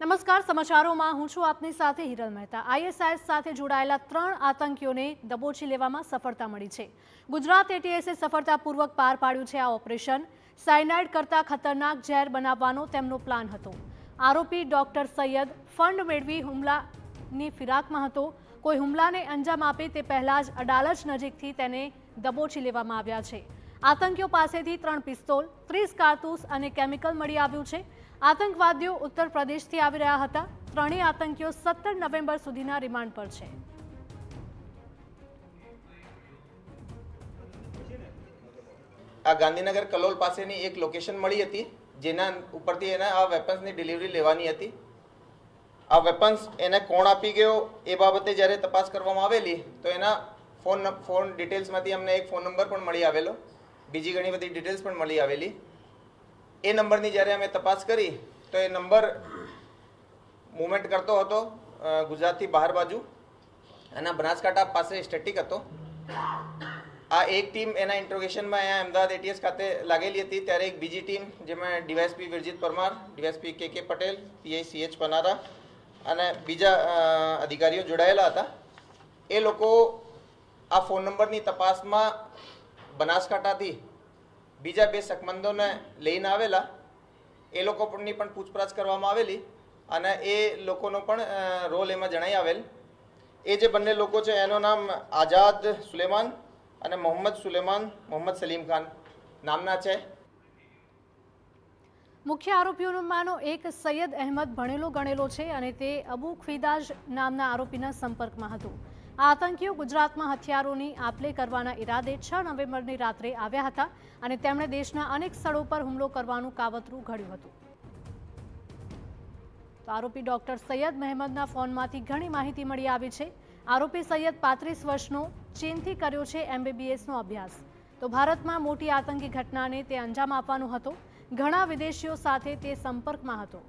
નમસ્કાર, સમાચારોમાં હું છું આપની સાથે હિરલ મહેતા। આઈએસઆઈએસ સાથે જોડાયેલા 3 આતંકીઓને દબોચી લેવામાં સફળતા મળી છે। ગુજરાત એટીએસે સફળતાપૂર્વક પાર પાડ્યું છે આ ઓપરેશન। સાયનાઇડ કરતા ખતરનાક ઝેર બનાવવાનો તેમનો પ્લાન હતો। આરોપી ડોક્ટર સૈયદ ફંડ મેળવી હુમલાની ફિરાકમાં હતો। કોઈ હુમલાને અંજામ આપે તે પહેલા જ અડાલજ નજીકથી તેને દબોચી લેવામાં આવ્યા છે। આતંકીઓ પાસેથી 3 પિસ્તોલ, 30 કારતૂસ અને કેમિકલ મળી આવ્યું છે। આતંકવાદીઓ ઉત્તર પ્રદેશથી આવી રહ્યા હતા। ત્રણેય આતંકીઓ 17 નવેમ્બર સુધીના રિમાન્ડ પર છે। આ ગાંધીનગર કલોલ પાસેની એક લોકેશન મળી હતી જેના ઉપરથી એને આ વેપન્સની ડિલિવરી લેવાની હતી। આ વેપન્સ એને કોણ આપી ગયો એ બાબતે જ્યારે તપાસ કરવામાં આવેલી તો એના ફોન ડિટેલ્સમાંથી અમને એક ફોન નંબર પણ મળી આવેલો, બીજી ઘણી બધી ડિટેલ્સ પણ મળી આવેલી। એ નંબરની જ્યારે અમે તપાસ કરી તો એ નંબર મૂવમેન્ટ કરતો હતો ગુજરાતથી બહાર બાજુ અને બનાસકાંઠા પાસે સ્ટેટિક હતો। આ એક ટીમ એના ઇન્ટ્રોગેશનમાં અહીંયા અમદાવાદ એટીએસ ખાતે લાગેલી હતી, ત્યારે એક બીજી ટીમ જેમાં ડીવાયએસપી વિરજીત પરમાર, ડીવાયએસપી કે પટેલ, પીઆઈ CH પનારા અને બીજા અધિકારીઓ જોડાયેલા હતા। એ લોકો આ ફોન નંબરની તપાસમાં બનાસકાંઠાથી બીજા 2 શકમંદોને લઈને આવેલા। એ લોકોની પણ પૂછપરછ કરવામાં આવેલી અને એ લોકોનો પણ રોલ એમાં જણાઈ આવેલ। એ જે બંને લોકો છે એનું નામ આઝાદ સુલેમાન અને મોહમ્મદ સલીમ ખાન નામના છે। મુખ્ય આરોપીઓમાંનો એક સૈયદ અહેમદ ભણેલો ગણેલો છે અને તે અબુ ખ્વિદાજ નામના આરોપીના સંપર્કમાં હતો। આ આતંકીઓ ગુજરાતમાં હથિયારોની આપ-લે કરવાના ઈરાદે 6 નવેમ્બરની રાત્રે આવ્યા હતા અને તેમણે દેશના અનેક સ્થળો પર હુમલો કરવાનું કાવતરું ઘડ્યું હતું। તો આરોપી ડોક્ટર સૈયદ મહેમદના ફોનમાંથી ઘણી માહિતી મળી આવી છે। આરોપી સૈયદ 35 વર્ષનો, ચીનથી કર્યો છે MBBSનો અભ્યાસ। તો ભારતમાં મોટી આતંકી ઘટનાને તે અંજામ આપવાનો હતો। ઘણા વિદેશીઓ સાથે તે સંપર્કમાં હતો।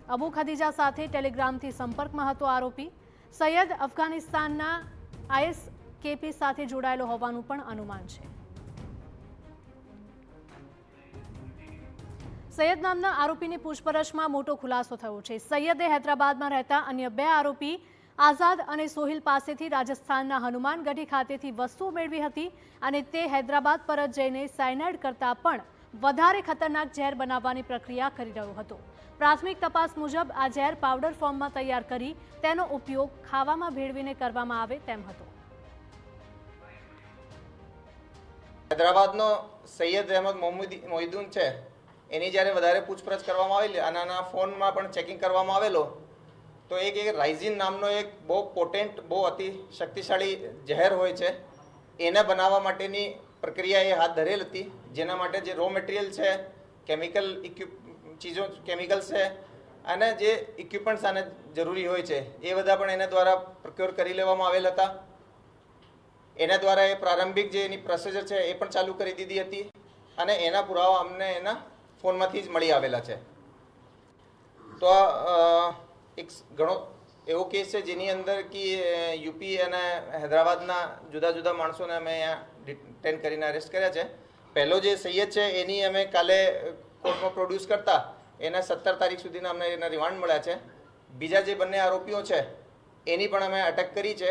અબુ ખદીજા સાથે ટેલિગ્રામથી સંપર્કમાં હતો। આરોપી સૈયદ અફઘાનિસ્તાનના ISKP સાથે જોડાયેલો હોવાનું પણ અનુમાન છે। સૈયદ નામના આરોપીની પૂછપરછમાં મોટો ખુલાસો થયો છે। સૈયદે હૈદરાબાદમાં રહેતા અન્ય 2 આરોપી આઝાદ અને સોહિલ પાસેથી રાજસ્થાનના હનુમાનગઢી ખાતેથી વસ્તુઓ મેળવી હતી અને તે હૈદરાબાદ પરત જઈને સાયનાઇડ કરતાં પણ વધારે ખતરનાક ઝેર બનાવવાની પ્રક્રિયા કરી રહ્યો હતો। પ્રાથમિક તપાસ મુજબ આ ઝેર પાવડર ફોર્મમાં તૈયાર કરી તેનો ઉપયોગ ખાવામાં ભેળવીને કરવામાં આવે તેમ હતો। હૈદરાબાદનો સૈયદ અહેમદ મોહિદ્દીન છે, એની જ્યારે વધારે પૂછપરછ કરવામાં આવેલી અને આના ફોનમાં પણ ચેકિંગ કરવામાં આવેલો તો એક રાઇઝિન નામનો એક બહુ પોટેન્ટ, બહુ અતિ શક્તિશાળી ઝેર હોય છે, એને બનાવવા માટેની પ્રક્રિયા એ હાથ ધરેલ હતી। જેના માટે જે રો મટીરિયલ છે, કેમિકલ્સ છે અને જે ઇક્વિપમેન્ટ્સ આને જરૂરી હોય છે એ બધા પણ એના દ્વારા પ્રોક્યોર કરી લેવામાં આવેલ હતા। એના દ્વારા એ પ્રારંભિક જે એની પ્રોસિજર છે એ પણ ચાલુ કરી દીધી હતી અને એના પુરાવા અમને એના ફોનમાંથી જ મળી આવેલા છે। તો આ એક ઘણો એવો કેસ છે જેની અંદર કે યુપી અને હૈદરાબાદના જુદા જુદા માણસોને અમે અહીંયા ડિટેન કરીને અરેસ્ટ કર્યા છે। પહેલો જે સૈયદ છે એની અમે કાલે કોર્ટમાં પ્રોડ્યુસ કરતા એના 17 તારીખ સુધીના અમને એના રિમાન્ડ મળ્યા છે। બીજા જે બંને આરોપીઓ છે એની પણ અમે અટક કરી છે।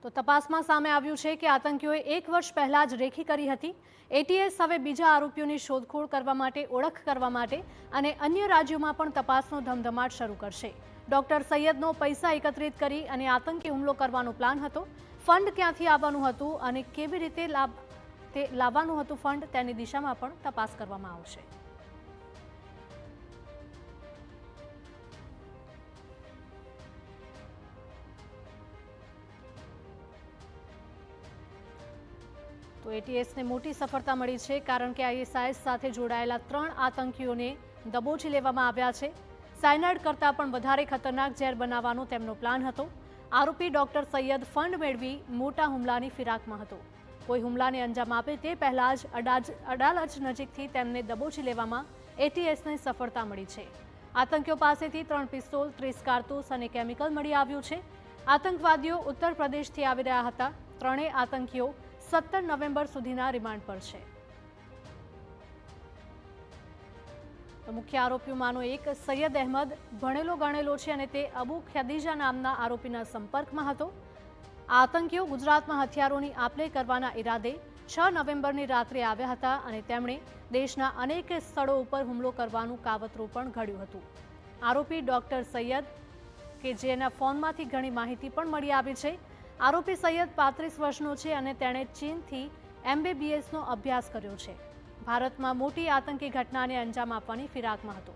તો તપાસમાં સામે આવ્યું છે કે આતંકીઓએ 1 વર્ષ પહેલા જ રેકી કરી હતી। એટીએસ હવે બીજા આરોપીઓની શોધખોળ કરવા માટે, ઓળખ કરવા માટે અને અન્ય રાજ્યોમાં પણ તપાસનો ધમધમાટ શરૂ કરશે। ડોક્ટર સૈયદનો પૈસા એકત્રિત કરી અને આતંકી હુમલો કરવાનો પ્લાન હતો। ફંડ ક્યાંથી આવવાનું હતું અને કેવી રીતે લાવવાનું હતું ફંડ, તેની દિશામાં પણ તપાસ કરવામાં આવશે। તો એટીએસને મોટી સફળતા મળી છે કારણ કે આઈએસઆઈએસ સાથે જોડાયેલા 3 આતંકીઓને દબોચી લેવામાં આવ્યા છે। સાયનાઇડ કરતાં પણ વધારે ખતરનાક ઝેર બનાવવાનો તેમનો પ્લાન હતો। આરોપી ડોક્ટર સૈયદ ફંડ મેળવી મોટા હુમલાની ફિરાકમાં હતો। કોઈ હુમલાને અંજામ આપે તે પહેલા જ અડાલજ નજીકથી તેમને દબોચી લેવામાં એટીએસને સફળતા મળી છે। આતંકીઓ પાસેથી 3 પિસ્તોલ, 30 કારતૂસ અને કેમિકલ મળી આવ્યું છે। આતંકવાદીઓ ઉત્તર પ્રદેશથી આવી રહ્યા હતા। ત્રણેય આતંકીઓ 17 નવેમ્બર સુધીના રિમાન્ડ પર છે। તો મુખ્ય આરોપીઓમાંનો એક સૈયદ અહેમદ ભણેલો ગણેલો છે અને તે અબુ ખદીજા નામના આરોપીના સંપર્કમાં હતો. આ આતંકીઓ ગુજરાતમાં હથિયારોની આપ-લે કરવાના ઈરાદે 6 નવેમ્બરની રાત્રે આવ્યા હતા અને તેમણે દેશના અનેક સ્થળો ઉપર હુમલો કરવાનું કાવતરું પણ ઘડ્યું હતું. આરોપી ડોક્ટર સૈયદ કે જેના ફોનમાંથી ઘણી માહિતી પણ મળી આવી છે. આરોપી સૈયદ 35 વર્ષનો છે અને તેણે ચીનથી MBBSનો અભ્યાસ કર્યો છે. ભારતમાં મોટી આતંકી ઘટનાને અંજામ આપવાની ફિરાકમાં હતો.